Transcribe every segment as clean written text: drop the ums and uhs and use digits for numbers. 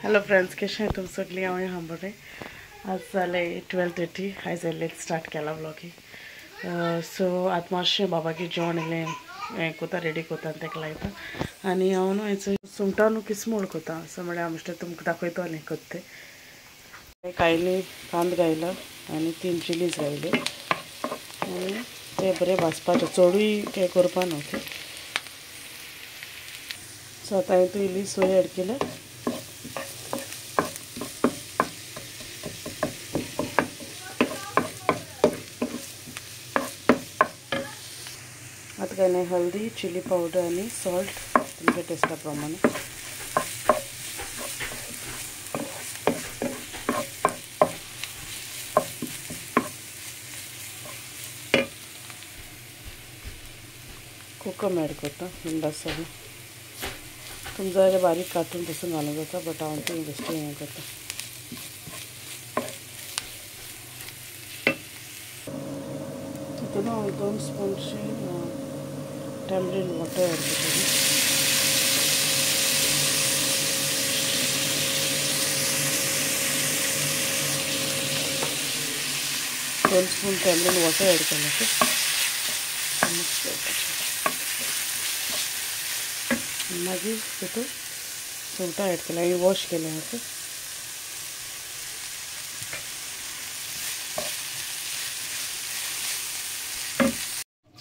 Hello friends, कशें आहात तुम सगळीं? हांव बरें. आज जाले 12:30. आयज लेट स्टार्ट केला व्लॉगिंग. सो आतां मातशें बाबागे जेवण इल्लें हें कोता रेडी कोता ताका लायता. आनी हांव न्हू हेचो सुंगटां न्हू किसमूर कोता. सो म्हळ्यार हांव बेश्टें तुमकां दाखयता आनी कोत्ता तें. कायली कांदो घायला आनी 3 चिलीज घायले आनी ते बरें भाजपाचें, चडूय हें करपा न्हू. ओके. सो आतां हांवें इल्ली सोय एड केल्या. आता काय नाही, हल्दी, चिली पावडर आणि सॉल्ट तुमच्या टेस्टाप्रमाणे. कोकम ॲड करता इंदासरी. तुमचं जाल्यार बारीक काटून तसं घालूं जाता, बट हांव तें बेश्टें हें करता. तितून हांव 2 स्पूनची टॅमरीन वॉटर ॲड करता. 2 स्पून टॅमरीन वॉटर ॲड केलं. मिक्स करपाचें. मागीर तितून सुंगटां ॲड केला. हांवें वॉश केलें. ओके.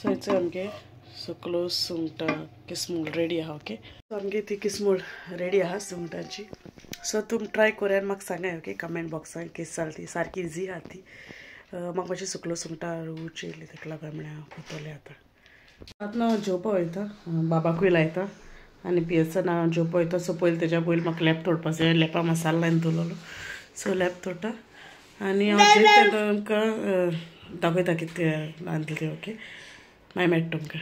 सो हेचो आमगे सुकलो सुंगटां किसमूर रेडी आहा. ओके. सो आमगे ती किसमूर रेडी आहा सुंगटांची. सो तुम ट्राय करून म्हाका सांगाय. ओके, कमेंट बॉक्सान कशी जाली ती. सारकी इजी आहा ती. म्हाका मातशी सुकलो सुंगटां रुची येयली, ताका लागून म्हळ्यार हांव कोतोलें आतां. आतां हांव जेवपा वयता, बाबाकूय लायता आनी पियेसन हांव जेवपा वयता. सो पयलीं तेज्या पयलीं म्हाका लेप तोडपा जाय. लेपा मसालो लायन दवरलेलो. सो लेप तोडटा आनी हांव जेयता तुमकां दाखयता कितें रांदलें तें. ओके, मागीर मेळटा तुमकां.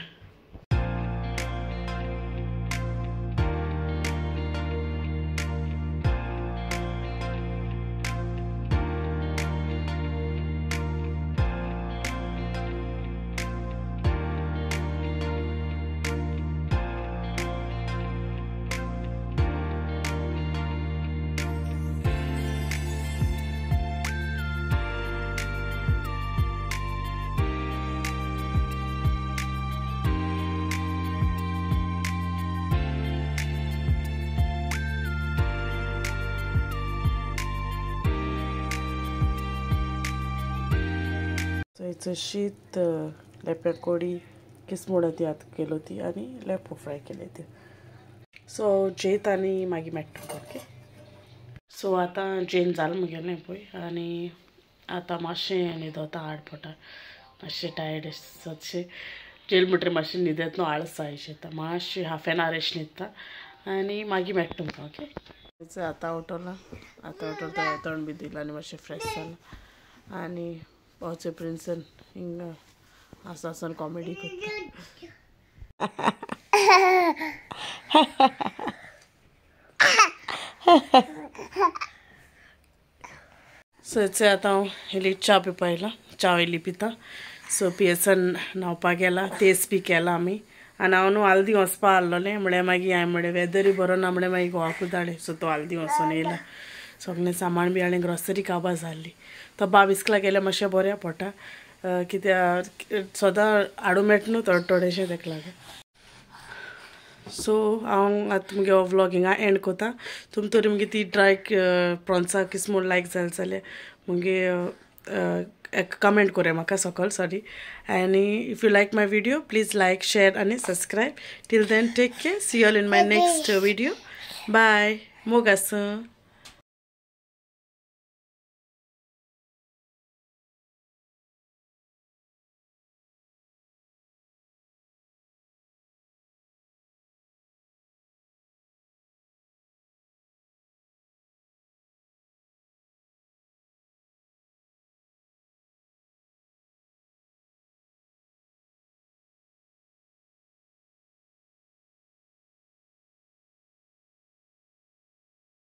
हेचो शीत लेप्या कोडी किसमूर ती आतां केलो ती आनी लेपो फ्राय केले ती. सो जेत आनी मागीर मेळटा. ओके. सो आतां जेन जालें म्हगेलें पळय आनी आतां मातशें न्हिदोता हाड पोटार. मातशें टायर्ड चडशें जेल म्हणटरी मातशें न्हिदेत न्हू, आळस येता. मातशें हाफ एन आवर एश न्हिदता आनी मागीर मेळटा तुमकां. ओके. आतां उठोलां. आतां उठोन तोंड बी दिलां आनी मातशें फ्रेश जालां आनी पावचे प्रिंसन हिंगा आसन कॉमेडी करता. सो हेचे आतां हांव इल्ली च्या पिवपा येयलां. च्या इल्ली पिता. सो पियेसन न्हांवपा गेला. तेस बी केला आमी. आनी हांव न्हू हाल्दी वचपा आसलोलें. म्हळ्यार मागीर हांवें म्हळ्यार वेदरूय बरो ना, म्हळ्यार मागीर घोवाकूय धाडलें. सो तो हाल्दी वचून येयला. सगळें सामान बी हाडलें. ग्रॉसरी काबार जाल्ली. तो बाब इस्कला गेल्यार मातशें बऱ्या पडटा, कित्याक सदां हाडूं मेळटा न्हू थोडेशें, ताका लागून. सो हांव आतां मुगे हो व्लॉग हिंगा एंड कोता. तुमी तरी मुगे ती ड्राय प्रॉन्सां किसमूर लायक जालें जाल्यार मुगे कमेंट कोराय म्हाका सकयल. सॉरी. आनी if you like my video please like, share आनी subscribe. Till then take care. See you all in my next video. Bye. मोग आसूं.